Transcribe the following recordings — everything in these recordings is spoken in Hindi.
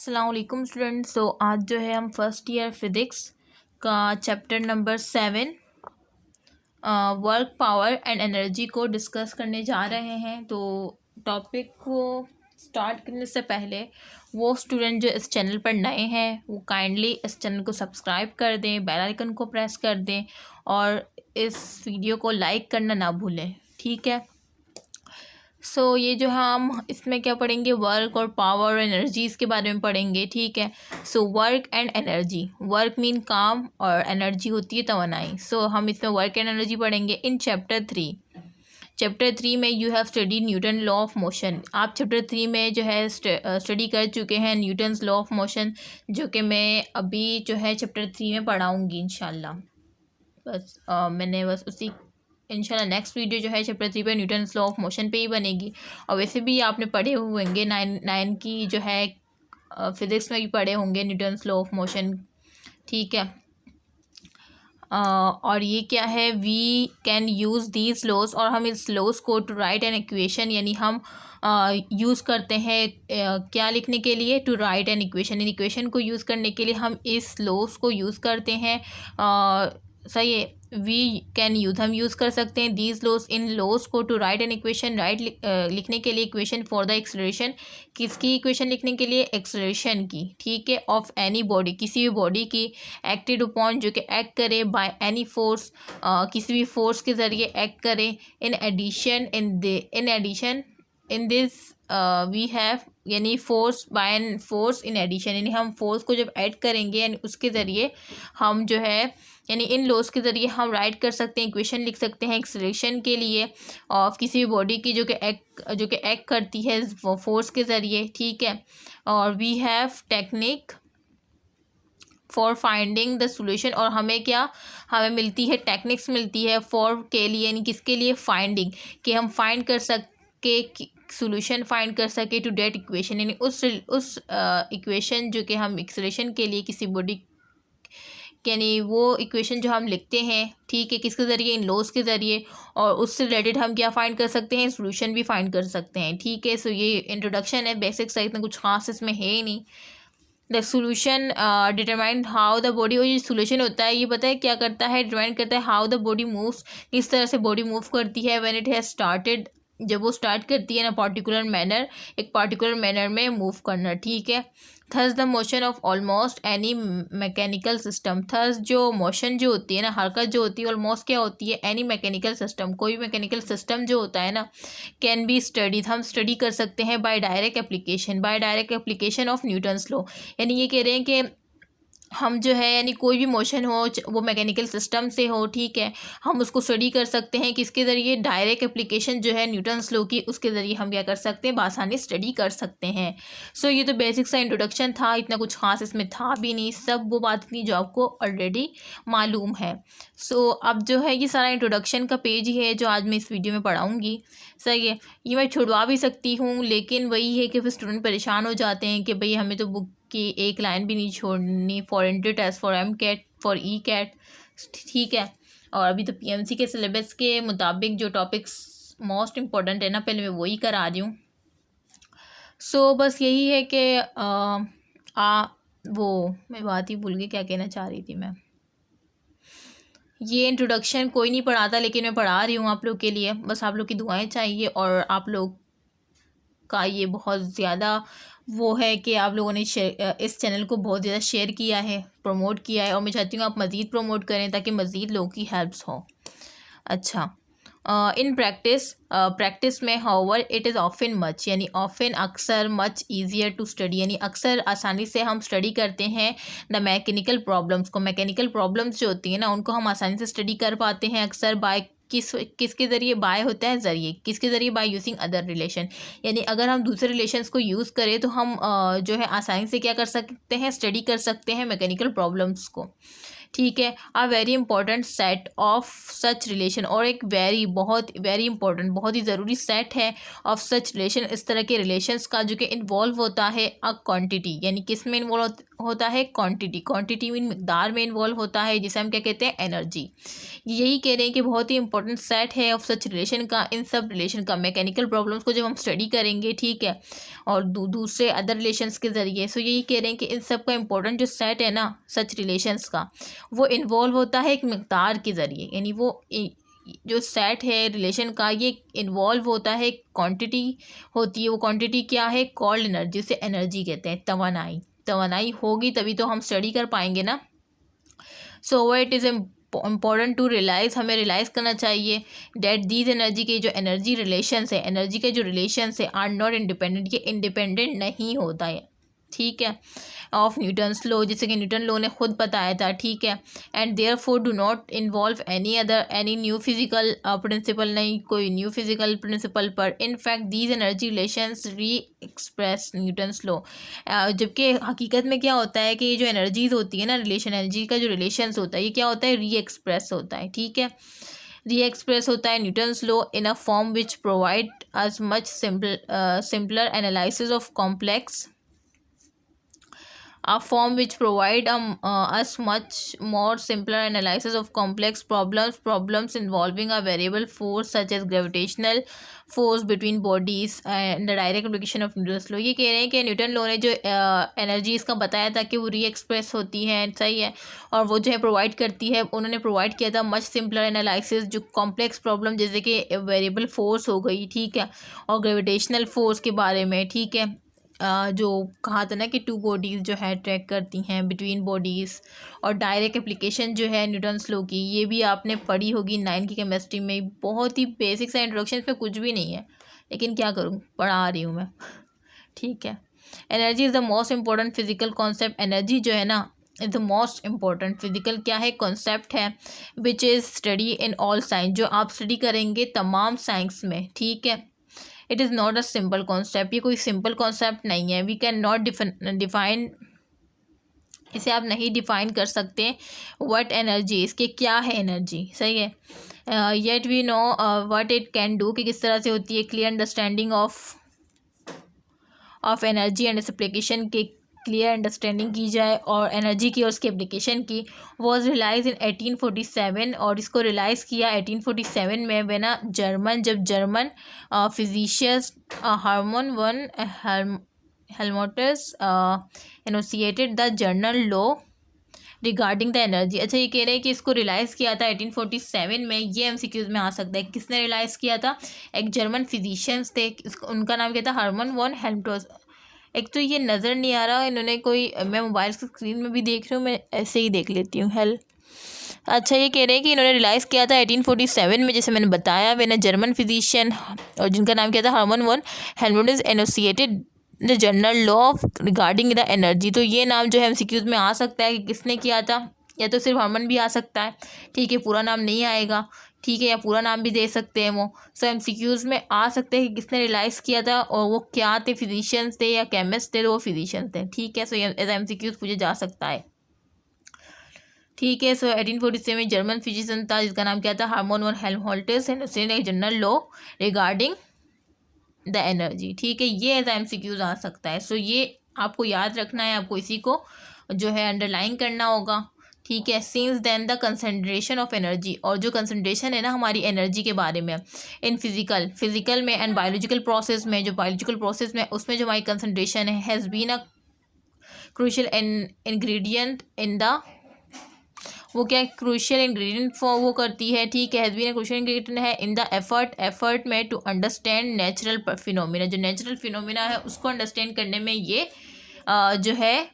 अस्सलाम वालेकुम स्टूडेंट्स। सो आज जो है हम फर्स्ट ईयर फिज़िक्स का chapter number 7 work power and energy को डिस्कस करने जा रहे हैं। तो टॉपिक को स्टार्ट करने से पहले वो स्टूडेंट जो इस चैनल पर नए हैं वो काइंडली इस चैनल को सब्सक्राइब कर दें, बेल आइकन को प्रेस कर दें और इस वीडियो को लाइक करना ना भूलें, ठीक है। ये जो हम इसमें क्या पढ़ेंगे, वर्क और पावर और एनर्जीज़ के बारे में पढ़ेंगे, ठीक है। Work and energy, work mean काम और एनर्जी होती है तवानाई। हम इसमें वर्क एंड एनर्जी पढ़ेंगे इन चैप्टर थ्री में you have study Newton law of motion. आप चैप्टर 3 में जो है स्टडी कर चुके हैं न्यूटन्स लॉ ऑफ मोशन, जो कि मैं अभी जो है चैप्टर 3 में पढ़ाऊँगी इंशाल्लाह। मैंने बस उसी इंशाल्लाह नेक्स्ट वीडियो जो है चैप्टर 3 पे न्यूटन्स लॉ ऑफ मोशन पे ही बनेगी। और वैसे भी आपने पढ़े हुए होंगे नाइन की जो है फिज़िक्स में भी पढ़े होंगे न्यूटन्स लॉ ऑफ मोशन, ठीक है। और ये क्या है, we can use these laws, और हम इस लॉज को टू राइट एन इक्वेशन, यानी हम यूज़ करते हैं क्या लिखने के लिए, टू राइट एन इक्वेशन। इन इक्वेशन को यूज़ करने के लिए हम इस लॉज को यूज़ करते हैं। सही है, वी कैन यूज़, हम यूज़ कर सकते हैं दीज लॉज, इन लॉज को to write an equation, right लिखने के लिए इक्वेशन फॉर द एक्सेलरेशन। किसकी इक्वेशन लिखने के लिए, एक्सेलरेशन की, ठीक है। ऑफ एनी बॉडी, किसी भी बॉडी की, एक्टेड अपॉन जो कि एक्ट करे बाय एनी फोर्स, किसी भी फोर्स के ज़रिए एक्ट करे। In addition in this we have, यानी force by N force in addition, यानी हम फोर्स को जब ऐड करेंगे यानी उसके ज़रिए हम जो है, यानी इन लॉज के ज़रिए हम राइट कर सकते हैं, इक्वेशन लिख सकते हैं एक्सेलरेशन के लिए ऑफ किसी भी बॉडी की जो कि एक्ट करती है फोर्स के ज़रिए, ठीक है। और we have technique for finding the solution, और हमें मिलती है टेक्निक्स, मिलती है फॉर के लिए, यानी किसके लिए, फाइंडिंग, कि हम फाइंड कर सके, सोल्यूशन फाइंड कर सके टू डेट इक्वेशन, यानी उस इक्वेशन जो कि हम एक्सेलरेशन के लिए किसी बॉडी, यानी वो इक्वेशन जो हम लिखते हैं, ठीक है, किसके ज़रिए, इन लॉज के ज़रिए, और उससे रिलेटेड हम क्या फाइंड कर सकते हैं, सोल्यूशन भी फाइंड कर सकते हैं, ठीक है। ये इंट्रोडक्शन है, बेसिक सा, इतना कुछ खास इसमें है ही नहीं। The solution determine how the body, और ये सोल्यूशन होता है, ये पता है क्या करता है, डिटरमाइन करता है हाउ द बॉडी मूव्स, किस तरह से बॉडी मूव करती है, व्हेन इट हैज़ स्टार्टेड, जब वो स्टार्ट करती है ना पर्टिकुलर मैनर, एक पर्टिकुलर मैनर में मूव करना, ठीक है। Thus the motion of almost any mechanical system, thus जो मोशन जो होती है ना, हरकत जो होती है, ऑलमोस्ट क्या होती है, एनी मैकेनिकल सिस्टम, कोई भी मैकेनिकल सिस्टम जो होता है ना, कैन बी स्टडीड, हम स्टडी कर सकते हैं by direct application of Newton's law. यानी ये कह रहे हैं कि हम जो है, यानी कोई भी मोशन हो वो मैकेनिकल सिस्टम से हो, ठीक है, हम उसको स्टडी कर सकते हैं किसके ज़रिए, डायरेक्ट एप्लीकेशन जो है न्यूटन्स लॉ की, उसके ज़रिए हम क्या कर सकते हैं, बआसानी स्टडी कर सकते हैं। ये तो बेसिक सा इंट्रोडक्शन था, इतना कुछ खास इसमें था भी नहीं, सब वो बात थी जो आपको ऑलरेडी मालूम है। अब जो है ये सारा इंट्रोडक्शन का पेज ही है जो आज मैं इस वीडियो में पढ़ाऊँगी। सही है, ये मैं छुड़वा भी सकती हूँ, लेकिन वही है कि फिर स्टूडेंट परेशान हो जाते हैं कि भाई हमें तो बुक की एक लाइन भी नहीं छोड़नी, for entry test, for M CAT, for E CAT, ठीक है। और अभी तो पीएमसी के सिलेबस के मुताबिक जो टॉपिक्स मोस्ट इम्पॉर्टेंट है ना, पहले मैं वही करा रही हूँ। बस यही है कि वो मैं बात ही भूल गई, क्या कहना चाह रही थी मैं। ये इंट्रोडक्शन कोई नहीं पढ़ाता, लेकिन मैं पढ़ा रही हूँ आप लोग के लिए, बस आप लोग की दुआएं चाहिए, और आप लोग का ये बहुत ज़्यादा वो है कि आप लोगों ने इस चैनल को बहुत ज़्यादा शेयर किया है, प्रमोट किया है, और मैं चाहती हूँ आप मज़ीद प्रमोट करें ताकि मज़ीद लोगों की हेल्प्स हो। अच्छा, इन प्रैक्टिस में however it is often much, यानी ऑफन अक्सर, मच ईजियर टू स्टडी, यानी अक्सर आसानी से हम स्टडी करते हैं द मैकेनिकल प्रॉब्लम्स को, मैकेनिकल प्रॉब्लम्स जो होती हैं ना उनको हम आसानी से स्टडी कर पाते हैं अक्सर बाय किसके ज़रिए, बाय होता है ज़रिए, किसके ज़रिए, बाय यूजिंग अदर रिलेशन, यानी अगर हम दूसरे रिलेशंस को यूज़ करें तो हम जो है आसानी से क्या कर सकते हैं, स्टडी कर सकते हैं मैकेनिकल प्रॉब्लम्स को, ठीक है। A very important set of such relation, और एक वेरी इंपॉर्टेंट, बहुत ही ज़रूरी सेट है ऑफ सच रिलेशन, इस तरह के रिलेशंस का, जो कि इन्वॉल्व होता है अ क्वांटिटी, यानी किस में इन्वॉल्व होता है, क्वांटिटी में, मिकदार में इन्वॉल्व होता है, जिसे हम क्या कहते हैं, एनर्जी। यही कह रहे हैं कि बहुत ही इंपॉर्टेंट सेट है ऑफ सच रिलेशन का, इन सब रिलेशन का, मैकेनिकल प्रॉब्लम्स को जब हम स्टडी करेंगे, ठीक है, और दूसरे अदर रिलेशंस के ज़रिए, सो यही कह रहे हैं कि इन सब का इंपॉर्टेंट जो सेट है ना सच रिलेशंस का, वो इन्वॉल्व होता है एक मिकदार के ज़रिए, यानी वो जो सेट है रिलेशन का, ये इन्वॉल्व होता है, क्वांटिटी होती है, वो क्वांटिटी क्या है, कॉल्ड एनर्जी, से एनर्जी कहते हैं, तवानाई होगी तभी तो हम स्टडी कर पाएंगे ना। So it is important to realise, हमें रियलाइज़ करना चाहिए डैट दीज एनर्जी के जो एनर्जी रिलेशंस है, एनर्जी के जो रिलेशंस है, आर नॉट इंडिपेंडेंट, ये इंडिपेंडेंट नहीं होता है, ठीक है, ऑफ न्यूटन्स लॉ, जैसे कि न्यूटन लॉ ने खुद बताया था, ठीक है, and therefore do not involve any new physical principle, नहीं कोई न्यू फिजिकल प्रिंसिपल पर, in fact these energy relations re express Newton's law, जबकि हकीकत में क्या होता है कि ये जो एनर्जीज होती है ना, एनर्जी का जो रिलेशंस होता है, ये क्या होता है, री एक्सप्रेस होता है, ठीक है, री एक्सप्रेस होता है Newton's law in a form which provide us much simpler analysis of complex, a form which provide us much more simpler analysis of complex problems involving a variable force such as gravitational force between bodies and the direct application of Newton's law। ये कह रहे हैं कि न्यूटन लॉ ने जो एनर्जी इसका बताया था कि वो री एक्सप्रेस होती है, सही है, और वो जो है प्रोवाइड करती है, उन्होंने प्रोवाइड किया था मच सिंपलर एनालिसिस, जो कॉम्प्लेक्स प्रॉब्लम जैसे कि वेरिएबल फोर्स हो गई, ठीक है, और ग्रेविटेशनल फोर्स के बारे में, ठीक है, जो कहा था ना कि टू बॉडीज़ जो है ट्रैक करती हैं बिटवीन बॉडीज़, और डायरेक्ट एप्लीकेशन जो है न्यूटन्स लॉ की, ये भी आपने पढ़ी होगी 9 की केमिस्ट्री में, बहुत ही बेसिक सा इंट्रोडक्शन, पे कुछ भी नहीं है, लेकिन क्या करूँ, पढ़ा रही हूँ मैं, ठीक है। Energy is the most important physical concept, energy जो है ना is the most important physical क्या है, कॉन्सेप्ट है, which is study in all science, जो आप स्टडी करेंगे तमाम साइंस में, ठीक है। It is not a simple concept, ये कोई सिंपल कॉन्सेप्ट नहीं है, वी कैन नॉट डिफाइन, इसे आप नहीं डिफाइन कर सकते, व्हाट एनर्जी, इसके क्या है एनर्जी, सही है, yet we know what it can do, कि किस तरह से होती है, clear understanding of energy and इस एप्लीकेशन के क्लियर अंडरस्टैंडिंग की जाए, और एनर्जी की और उसकी एप्लीकेशन की, वॉज रिलाइज इन 1847, और इसको रिलाइज़ किया 1847 में, वे ना जब German physicist Hermann von Helmholtz enunciated the general law regarding the energy. अच्छा, ये कह रहे हैं कि इसको रिलाइज़ किया था 1847 में, ये एमसीक्यूज़ में आ सकता है, किसने रिलाइज़ किया था, एक जर्मन फिजिशियंस थे, उनका नाम क्या था, हार्मन वन हेल्मटोस। एक तो ये नज़र नहीं आ रहा, इन्होंने कोई, मैं मोबाइल की स्क्रीन में भी देख रही हूँ, मैं ऐसे ही देख लेती हूँ, अच्छा, ये कह रहे हैं कि इन्होंने रिलाइज़ किया था 1847 में, जैसे मैंने बताया, वे ना जर्मन फिजिशियन, और जिनका नाम क्या था, Hermann von Helmholtz enunciated the general law of regarding the energy. तो ये नाम जो है एमसीक्यूज़ में आ सकता है कि किसने किया था, या तो सिर्फ हार्मन भी आ सकता है, ठीक है, पूरा नाम नहीं आएगा, ठीक है, या पूरा नाम भी दे सकते हैं वो, सो एमसीक्यूज़ में आ सकते हैं कि किसने रिलाइज़ किया था, और वो क्या थे, फिजिशियंस थे या केमिस्ट थे, तो वो फिजिशियंस थे, ठीक है, सो एज एमसीक्यूज़ पूछे जा सकता है, ठीक है। सो 1847 में जर्मन फिजिशियन था जिसका नाम क्या था, हार्मन वन हेल्महोल्ट्ज़, एंड उसने एक general law regarding the energy, ठीक है, ये एज एमसीक्यूज आ सकता है। सो ये आपको याद रखना है, आपको इसी को जो है अंडरलाइन करना होगा, ठीक है। Since then the concentration of energy, और जो कंसंट्रेशन है ना हमारी एनर्जी के बारे में, इन फिजिकल में एंड बायोलॉजिकल प्रोसेस में, जो बायोलॉजिकल प्रोसेस में उसमें जो हमारी कंसंट्रेशन है, has been a crucial ingredient in the, वो क्या क्रूशियल इंग्रेडिएंट फॉर वो करती है, ठीक है, हैज़ बीन क्रूशियल इंग्रेडिएंट है इन द एफर्ट में टू अंडरस्टैंड नेचुरल फिनोमिना, जो नेचुरल फिनोमिना है उसको अंडरस्टैंड करने में ये जो है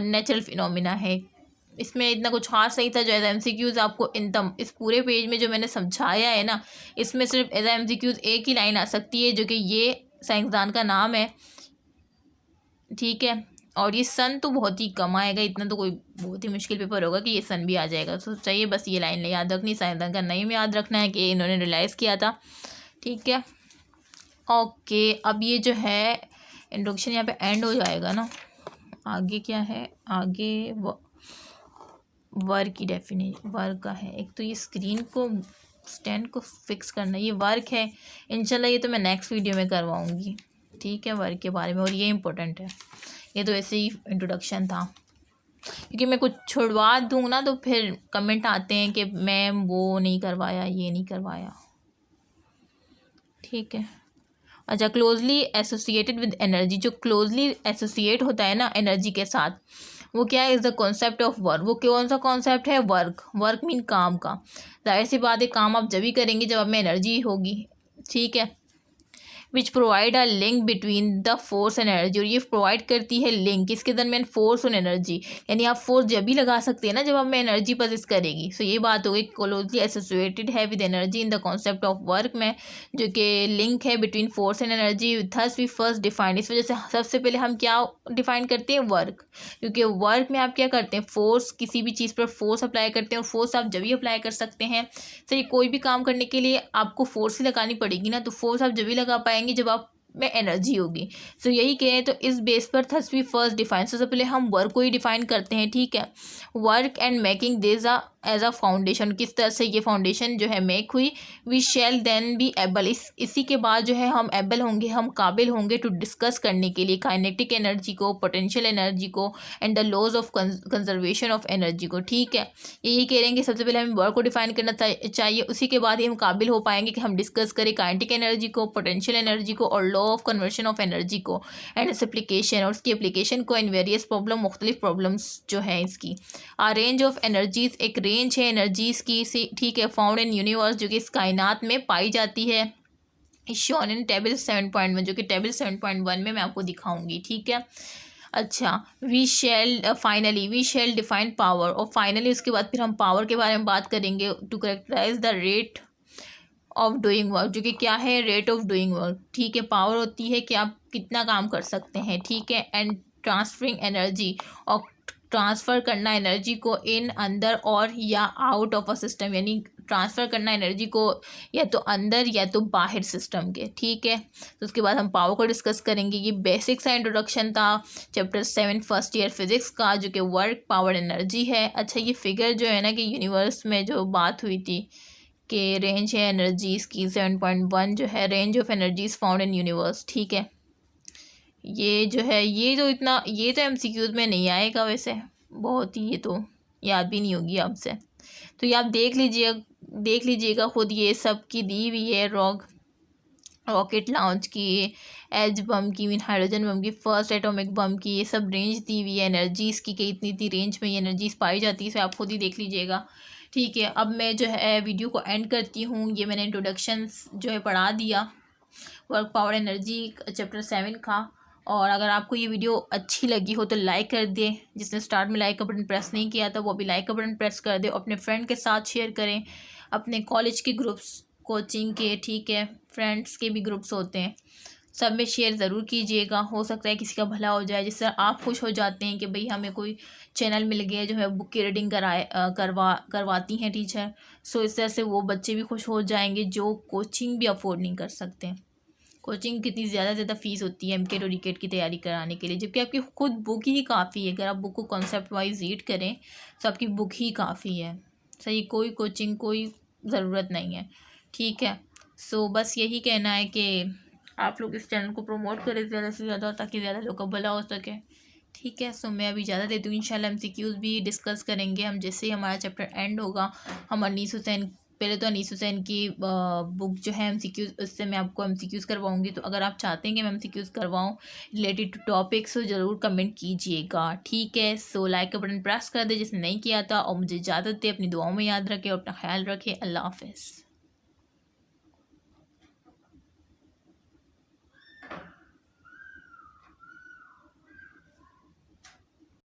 नेचुरल फिनोमिना है। इसमें इतना कुछ खास नहीं था, जो एज एमसीक्यूज़ आपको इस पूरे पेज में जो मैंने समझाया है ना, इसमें सिर्फ एज एमसीक्यूज़ एक ही लाइन आ सकती है, जो कि ये साइंसदान का नाम है, ठीक है, और ये सन तो बहुत ही कम आएगा, इतना तो कोई बहुत ही मुश्किल पेपर होगा कि ये सन भी आ जाएगा, तो चाहिए बस ये लाइन याद रखनी, साइंसदान का नेम याद रखना है कि इन्होंने रियलाइज़ किया था, ठीक है। ओके, अब ये जो है इंट्रोडक्शन यहाँ पे एंड हो जाएगा ना, आगे क्या है, आगे वर्क की डेफिनेशन वर्क का है। एक तो ये स्क्रीन को स्टैंड को फिक्स करना, ये वर्क है। इंशाल्लाह ये तो मैं नेक्स्ट वीडियो में करवाऊँगी, ठीक है, वर्क के बारे में। और ये इम्पोर्टेंट है, ये तो ऐसे ही इंट्रोडक्शन था, क्योंकि मैं कुछ छुड़वा दूँ ना तो फिर कमेंट आते हैं कि मैम वो नहीं करवाया, ये नहीं करवाया, ठीक है। अच्छा, क्लोजली एसोसिएटेड विद एनर्जी, जो क्लोजली एसोसिएट होता है ना एनर्जी के साथ, वो क्या है, is the concept of work. वो कौन सा कॉन्सेप्ट है, वर्क। वर्क मीन काम का। जाहिर सी बात है, काम आप जब ही करेंगे जब आप में एनर्जी होगी, ठीक है। Which provide a link between the force and energy, और ये प्रोवाइड करती है लिंक किसके दरमियान, फोर्स और एनर्जी। यानी आप फोर्स जब भी लगा सकते हैं ना जब आप में एनर्जी पजेस करेगी। सो ये बात हो गई, क्लोजली एसोसिएटेड है with energy in the concept of work में, जो कि लिंक है between force and energy. Thus we first define, इस वजह से सबसे पहले हम क्या डिफाइन करते हैं, वर्क। क्योंकि वर्क में आप क्या करते हैं, फोर्स, किसी भी चीज़ पर फोर्स अप्लाई करते हैं, और फोर्स आप जब भी अप्लाई कर सकते हैं। सही, कोई भी काम करने के लिए आपको फोर्स ही लगानी पड़ेगी ना, तो फोर्स आप जब भी लगा पाएंगे जब आप में एनर्जी होगी। सो यही कहें तो इस बेस पर थस वी फर्स्ट डिफाइन, सबसे पहले हम वर्क को ही डिफाइन करते हैं, ठीक है। Work and making this as a foundation, किस तरह से ये फाउंडेशन जो है मेक हुई। We shall then be able, इसी के बाद जो है हम एबल होंगे, हम काबिल होंगे टू डिस्कस करने के लिए काइनेटिक एनर्जी को, पोटेंशियल एनर्जी को, and the laws of conservation of energy को, ठीक है। यही कह रहे हैं कि सबसे पहले हमें वर्क को डिफाइन करना चाहिए, उसी के बाद ही हम काबिल हो पाएंगे कि हम डिस्कस करें काइनेटिक एनर्जी को, पोटेंशियल एनर्जी को, और law of conversion of energy को, एंड इस एप्लीकेशन और उसकी एप्लीकेशन को इन वेरियस प्रॉब्लम, मुख्तलिफ प्रॉब्लम्स जो है इसकी। आ रेंज ऑफ एनर्जीज, एक रेंज है एनर्जीज की, ठीक है, फाउंड इन यूनिवर्स, जो कि इस कायनात में पाई जाती है। शोन इन टेबल 7.1, जो कि टेबल 7.1 में मैं आपको दिखाऊंगी, ठीक है। अच्छा, वी शैल डिफाइन पावर, और फाइनली उसके बाद फिर हम पावर के बारे में बात करेंगे। To characterise the rate of doing work, जो कि क्या है, रेट ऑफ डूइंग वर्क, ठीक है। पावर होती है कि आप कितना काम कर सकते हैं, ठीक है। एंड ट्रांसफरिंग एनर्जी, और ट्रांसफ़र करना एनर्जी को इन, अंदर, और या आउट ऑफ अ सिस्टम, यानी ट्रांसफ़र करना एनर्जी को या तो अंदर या तो बाहर सिस्टम के, ठीक है। तो उसके बाद हम पावर को डिस्कस करेंगे। ये बेसिक सा इंट्रोडक्शन था चैप्टर 7 फर्स्ट ईयर फिजिक्स का, जो कि वर्क, पावर, एनर्जी है। अच्छा, ये फिगर जो है ना कि यूनिवर्स में जो बात हुई थी कि रेंज है एनर्जीज़ की 7.1, जो है range of energies found in universe, ठीक है। ये जो है, ये तो MCQs में नहीं आएगा वैसे, बहुत ही, ये तो याद भी नहीं होगी आपसे। तो ये आप देख लीजिएगा खुद, ये सब की दी हुई है। रॉकेट लॉन्च की, एज बम की, मीन हाइड्रोजन बम की, फर्स्ट एटॉमिक बम की, ये सब रेंज दी हुई है एनर्जीज़ की कि इतनी इतनी रेंज में ये एनर्जीज पाई जाती है। इसे आप खुद ही देख लीजिएगा, ठीक है। अब मैं जो है वीडियो को एंड करती हूँ। ये मैंने इंट्रोडक्शन जो है पढ़ा दिया वर्क, पावर, एनर्जी चैप्टर 7 का। और अगर आपको ये वीडियो अच्छी लगी हो तो लाइक कर दें, जिसने स्टार्ट में लाइक का बटन प्रेस नहीं किया था वो अभी लाइक का बटन प्रेस कर दे। अपने फ्रेंड के साथ शेयर करें, अपने कॉलेज के ग्रुप्स, कोचिंग के, ठीक है, फ्रेंड्स के भी ग्रुप्स होते हैं, सब में शेयर ज़रूर कीजिएगा। हो सकता है किसी का भला हो जाए, जिससे आप खुश हो जाते हैं कि भाई हमें कोई चैनल मिल गया जो है बुक की रीडिंग करवाती हैं टीचर। सो इस तरह से वो बच्चे भी खुश हो जाएंगे जो कोचिंग भी अफोर्ड नहीं कर सकते। कोचिंग कितनी ज़्यादा फ़ीस होती है MCAT और रिकेट की तैयारी कराने के लिए, जबकि आपकी खुद बुक ही काफ़ी है। अगर आप बुक को कॉन्सेप्ट वाइज रीड करें तो आपकी बुक ही काफ़ी है। सही, कोई कोचिंग कोई ज़रूरत नहीं है, ठीक है। सो बस यही कहना है कि आप लोग इस चैनल को प्रमोट करें ज़्यादा से ज़्यादा, ताकि ज़्यादा लोग का भला हो सके, ठीक है। सो मैं अभी इजाज़त देती हूँ। इंशाल्लाह MCQs भी डिस्कस करेंगे हम, जैसे ही हमारा चैप्टर एंड होगा। हम अनीस हुसैन, पहले तो अनीस हुसैन की बुक जो है MCQs, उससे मैं आपको MCQs करवाऊँगी। तो अगर आप चाहते हैं कि मैं MCQs करवाऊँ रिलेटेड टू टॉपिक्स, तो ज़रूर कमेंट कीजिएगा, ठीक है। सो लाइक का बटन प्रेस कर दे जिसने नहीं किया था, और मुझे इजाज़त दे। अपनी दुआओं में याद रखें और अपना ख्याल रखें। अल्लाह हाफ़िज़।